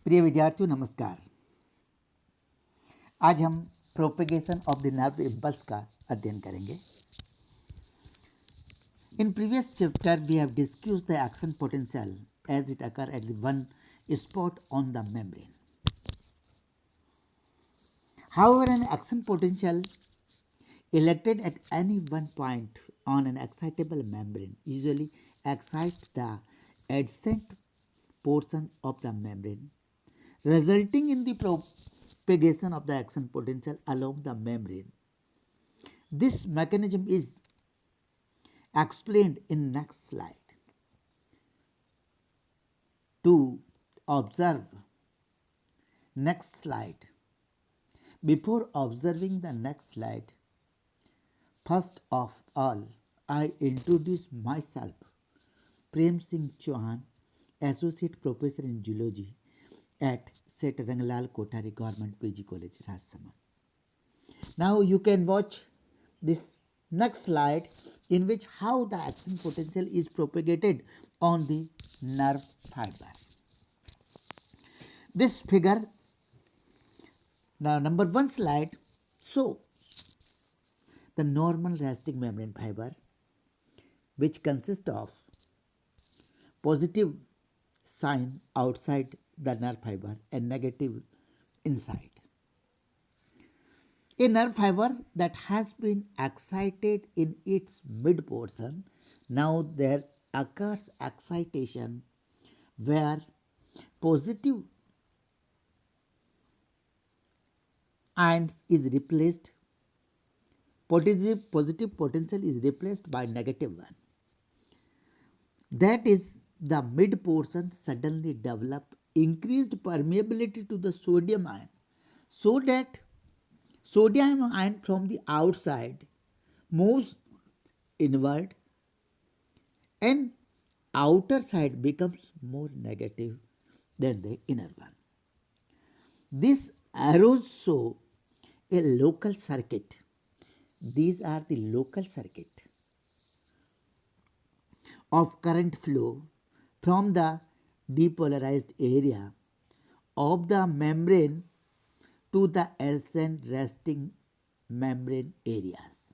प्रिय विद्यार्थियों नमस्कार। आज हम propagation of the nerve impulse का अध्ययन करेंगे। In previous chapter we have discussed the action potential as it occur at the one spot on the membrane. However, an action potential elected at any one point on an excitable membrane usually excites the adjacent portion of the membrane, resulting in the propagation of the action potential along the membrane. This mechanism is explained in next slide. To observe next slide. Before observing the next slide, first of all, I introduce myself, Prem Singh Chauhan, Associate Professor in Zoology at Set Ranglal Kothari Government PG College, Rajsamand. Now you can watch this next slide in which how the action potential is propagated on the nerve fiber. This figure, now number 1 slide, shows the normal resting membrane fiber which consists of positive sign outside the nerve fiber and negative inside. A nerve fiber that has been excited in its mid portion, now there occurs excitation where positive ions is replaced, positive potential is replaced by negative one. That is, the mid portion suddenly develop increased permeability to the sodium ion, so that sodium ion from the outside moves inward and outer side becomes more negative than the inner one. These arrows show a local circuit. These are the local circuit of current flow from the depolarized area of the membrane to the adjacent resting membrane areas.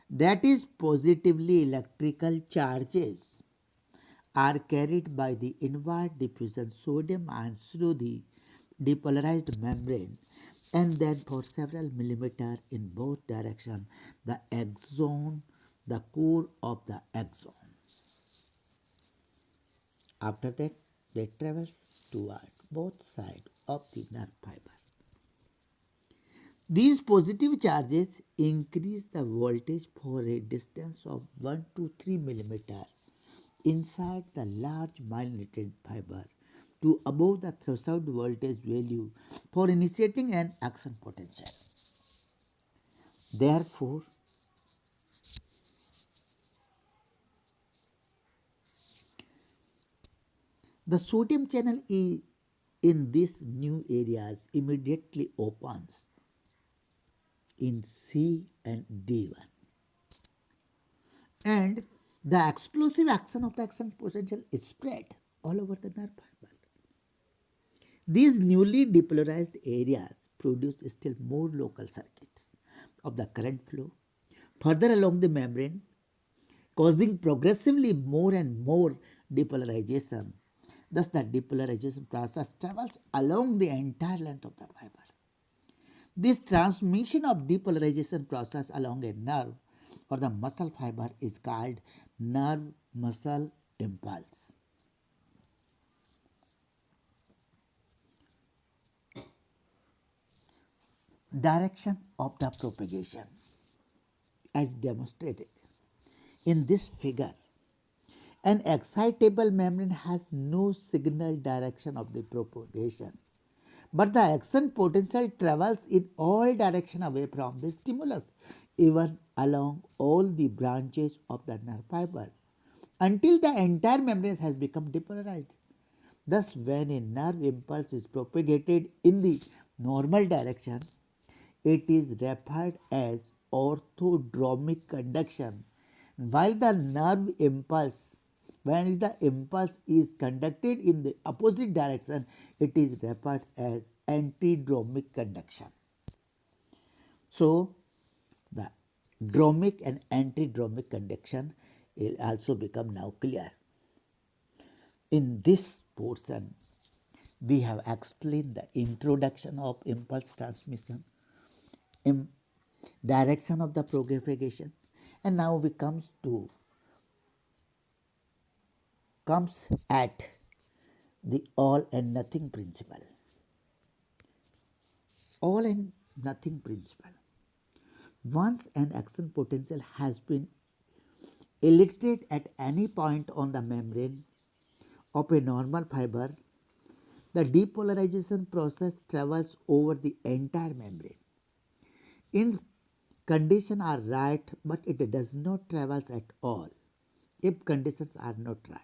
That is, positively electrical charges are carried by the inward diffusion sodium ions through the depolarized membrane, and then for several millimeters in both directions the axon, the core of the axon. After that they travels toward both sides of the nerve fiber. These positive charges increase the voltage for a distance of 1 to 3 millimeters inside the large myelinated fiber to above the threshold voltage value for initiating an action potential. Therefore, the sodium channel in these new areas immediately opens in C and D1, and the explosive action of the action potential is spread all over the nerve fiber. These newly depolarized areas produce still more local circuits of the current flow further along the membrane, causing progressively more and more depolarization. Thus, the depolarization process travels along the entire length of the fiber. This transmission of depolarization process along a nerve or the muscle fiber is called nerve-muscle impulse. Direction of the propagation as demonstrated in this figure. An excitable membrane has no signal direction of the propagation, but the action potential travels in all directions away from the stimulus, even along all the branches of the nerve fiber, until the entire membrane has become depolarized. Thus, when a nerve impulse is propagated in the normal direction, it is referred as orthodromic conduction, while the nerve impulse When the impulse is conducted in the opposite direction, it is referred as antidromic conduction. So, the dromic and antidromic conduction will also become now clear. In this portion, we have explained the introduction of impulse transmission, in direction of the propagation, and now we comes at the all and nothing principle. All and nothing principle. Once an action potential has been elected at any point on the membrane of a normal fiber, the depolarization process travels over the entire membrane. In conditions are right, but it does not travel at all if conditions are not right.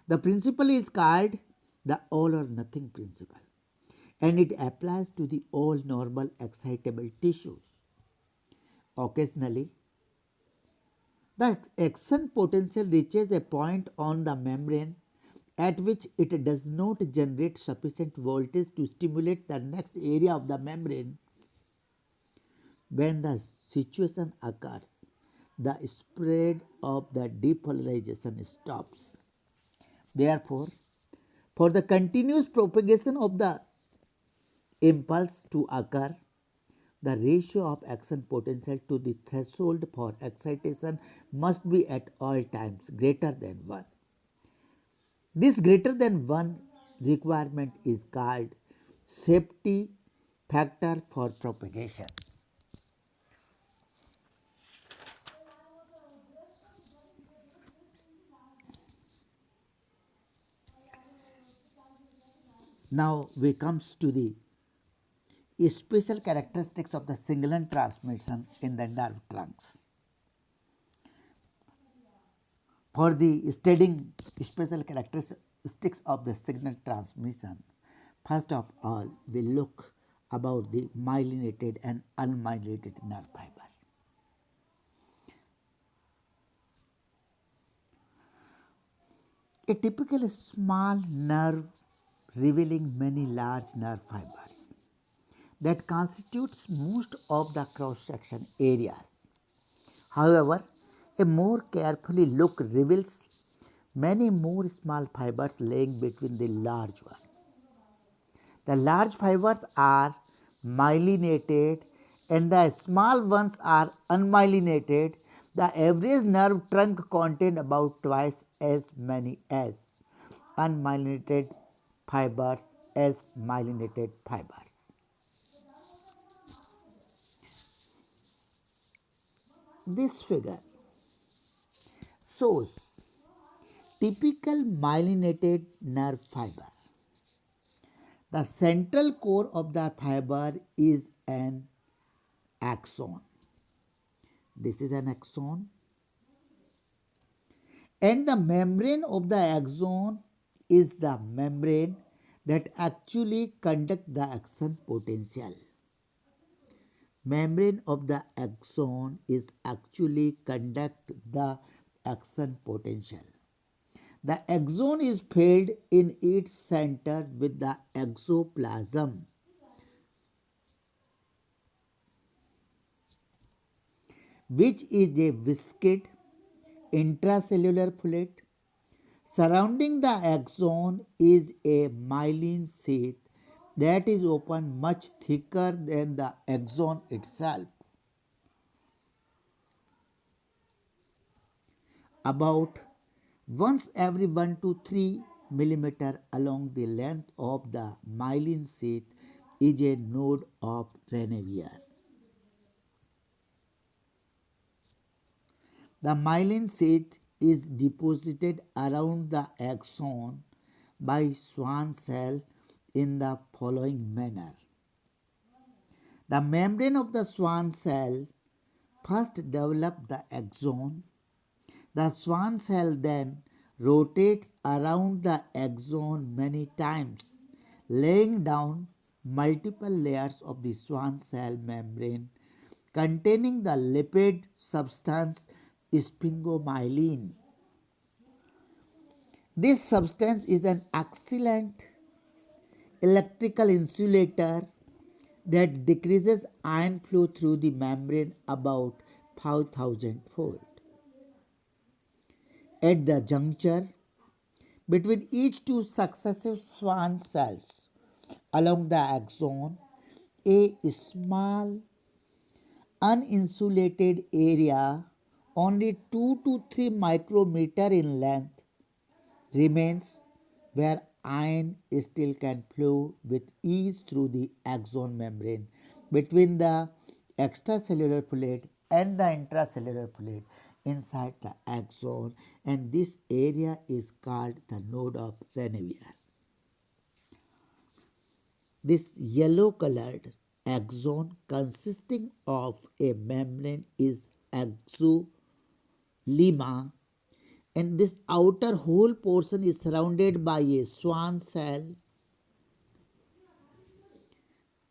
The principle is called the all or nothing principle, and it applies to the all normal excitable tissues. Occasionally, the action potential reaches a point on the membrane at which it does not generate sufficient voltage to stimulate the next area of the membrane. When the situation occurs, the spread of the depolarization stops. Therefore, for the continuous propagation of the impulse to occur, the ratio of action potential to the threshold for excitation must be at all times greater than 1. This greater than 1 requirement is called safety factor for propagation. Now we comes to the special characteristics of the signal transmission in the nerve trunks. For the studying special characteristics of the signal transmission, first of all, we look about the myelinated and unmyelinated nerve fiber. A typical small nerve revealing many large nerve fibers that constitutes most of the cross-section areas. However, a more carefully look reveals many more small fibers laying between the large one. The large fibers are myelinated and the small ones are unmyelinated. The average nerve trunk contains about twice as many as unmyelinated fibers as myelinated fibers. This figure shows typical myelinated nerve fiber. The central core of the fiber is an axon. This is an axon, and the membrane of the axon is the membrane that actually conduct the action potential. Membrane of the axon is actually conduct the action potential. The axon is filled in its center with the exoplasm, which is a viscid intracellular fluid. Surrounding the axon is a myelin sheath that is often much thicker than the axon itself, about once every 1 to 3 millimeter along the length of the myelin sheath is a node of Ranvier. The myelin sheath is deposited around the axon by Schwann cell in the following manner. The membrane of the Schwann cell first develops the axon. The Schwann cell then rotates around the axon many times, laying down multiple layers of the Schwann cell membrane containing the lipid substance sphingomyelin. This substance is an excellent electrical insulator that decreases ion flow through the membrane about 5000 fold. At the juncture between each two successive Schwann cells along the axon, a small uninsulated area only 2 to 3 micrometer in length remains where ion still can flow with ease through the axon membrane between the extracellular fluid and the intracellular fluid inside the axon, and this area is called the node of Ranvier. This yellow colored axon consisting of a membrane is axolemma, and this outer whole portion is surrounded by a Schwann cell.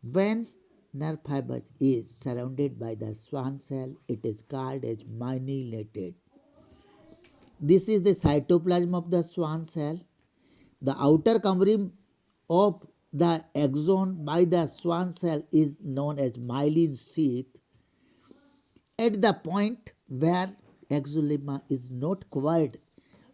When nerve fibers is surrounded by the Schwann cell, it is called as myelinated. This is the cytoplasm of the Schwann cell. The outer covering of the axon by the Schwann cell is known as myelin sheath. At the point where axolemma is not covered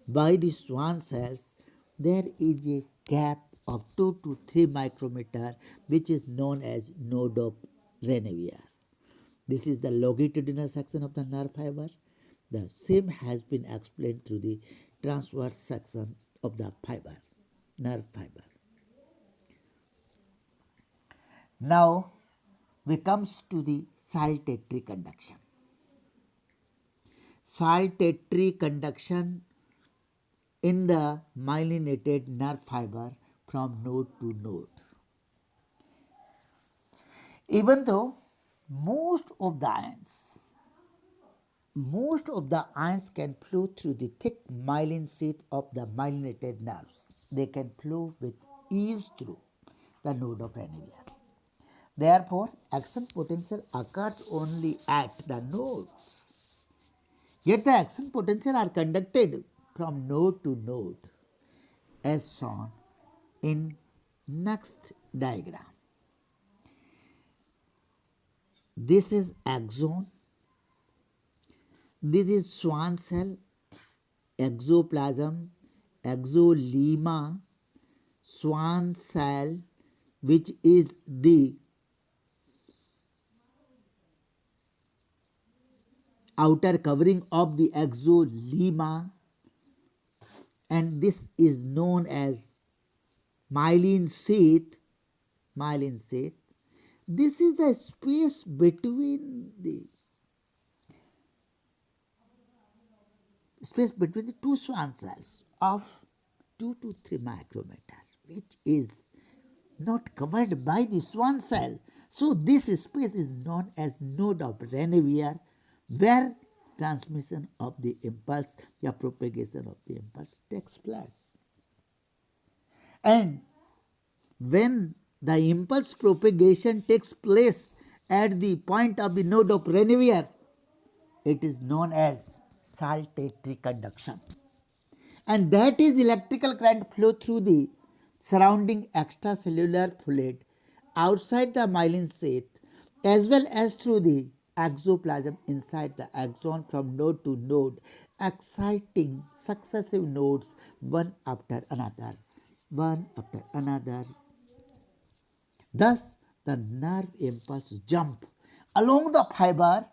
by the Schwann cells, there is a gap of 2 to 3 micrometer which is known as node of Ranvier. This is the longitudinal section of the nerve fiber. The same has been explained through the transverse section of the fiber, nerve fiber. Now we comes to the saltatory conduction. Saltatory conduction in the myelinated nerve fiber from node to node. Even though most of the ions can flow through the thick myelin sheath of the myelinated nerves, they can flow with ease through the node of Ranvier. Therefore, action potential occurs only at the nodes. Yet the action potential are conducted from node to node as shown in next diagram. This is axon, this is Schwann cell, exoplasm, axolemma, Schwann cell, which is the outer covering of the axolemma, and this is known as myelin sheath. This is the space between the two Schwann cells of 2 to 3 micrometer, which is not covered by the Schwann cell. So this space is known as node of Ranvier, where transmission of the impulse or propagation of the impulse takes place. And when the impulse propagation takes place at the point of the node of Ranvier, it is known as saltatory conduction. And that is electrical current flow through the surrounding extracellular fluid outside the myelin sheath as well as through the exoplasm inside the axon from node to node, exciting successive nodes one after another. Thus, the nerve impulse jump along the fiber,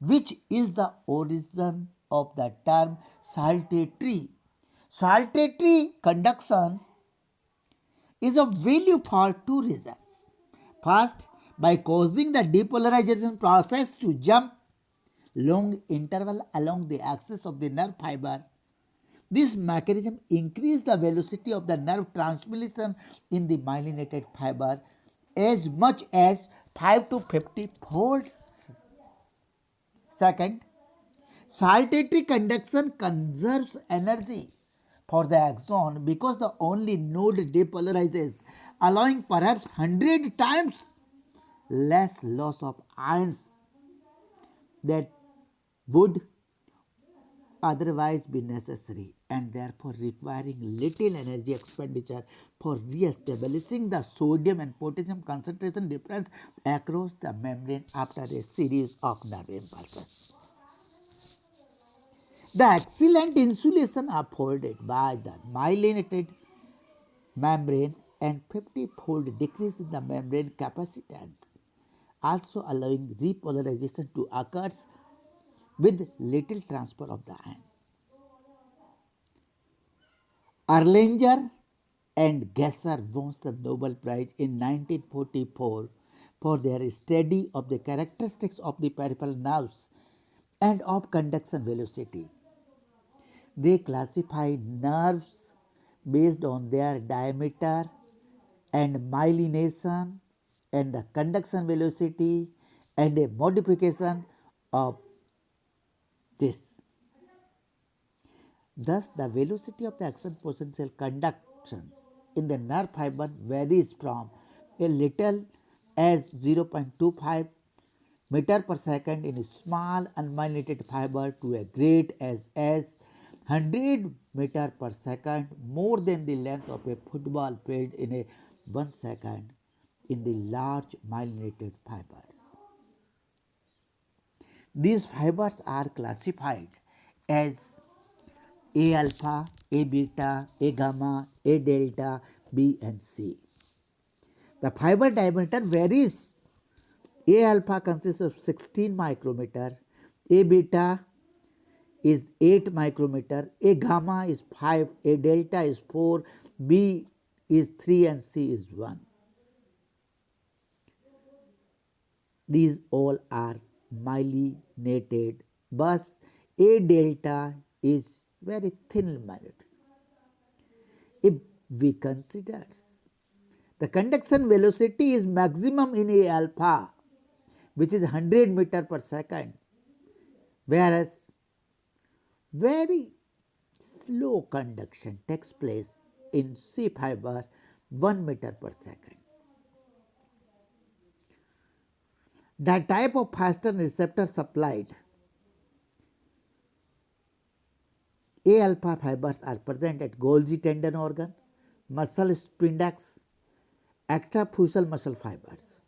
which is the origin of the term saltatory. Saltatory conduction is of value for two reasons. First, by causing the depolarization process to jump long interval along the axis of the nerve fiber, this mechanism increases the velocity of the nerve transmission in the myelinated fiber as much as 5 to 50 folds. Second, saltatory conduction conserves energy for the axon because the only node depolarizes, allowing perhaps 100 times less loss of ions that would otherwise be necessary and therefore requiring little energy expenditure for re-establishing the sodium and potassium concentration difference across the membrane after a series of nerve impulses. The excellent insulation afforded by the myelinated membrane and 50-fold decrease in the membrane capacitance, also allowing repolarization to occur with little transfer of the ion. Erlanger and Gasser won the Nobel Prize in 1944 for their study of the characteristics of the peripheral nerves and of conduction velocity. They classify nerves based on their diameter and myelination and the conduction velocity and a modification of this. Thus, the velocity of the action potential conduction in the nerve fiber varies from a little as 0.25 meter per second in a small unmyelinated fiber to a great as 100 meter per second, more than the length of a football field in a 1 second in the large myelinated fibers. These fibers are classified as A alpha, A beta, A gamma, A delta, B and C. The fiber diameter varies. A alpha consists of 16 micrometer, A beta is 8 micrometer, A gamma is 5, A delta is 4, B is 3 and C is 1. These all are myelinated, but A delta is very thin molecule. If we consider the conduction velocity is maximum in A alpha, which is 100 meter per second, whereas very slow conduction takes place in C fiber 1 meter per second. The type of faster receptor supplied A alpha fibers are present at Golgi tendon organ, muscle spindax, extrafusal muscle fibers,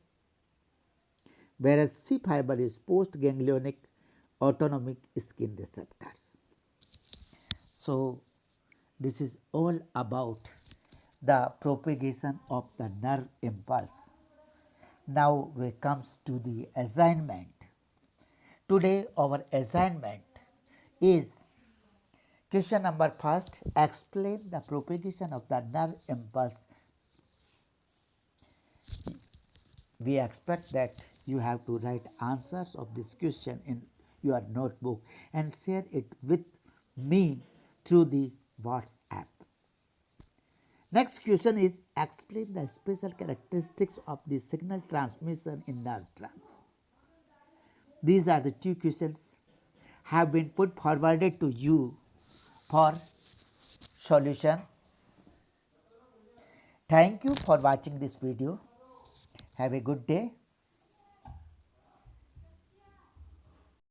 whereas C fiber is postganglionic autonomic skin receptors. So, this is all about the propagation of the nerve impulse. Now we comes to the assignment. Today our assignment is question number first, explain the propagation of the nerve impulse. We expect that you have to write answers of this question in your notebook and share it with me through the WhatsApp. Next question is explain the special characteristics of the signal transmission in nerve trunks. These are the two questions have been put forwarded to you for solution. Thank you for watching this video. Have a good day.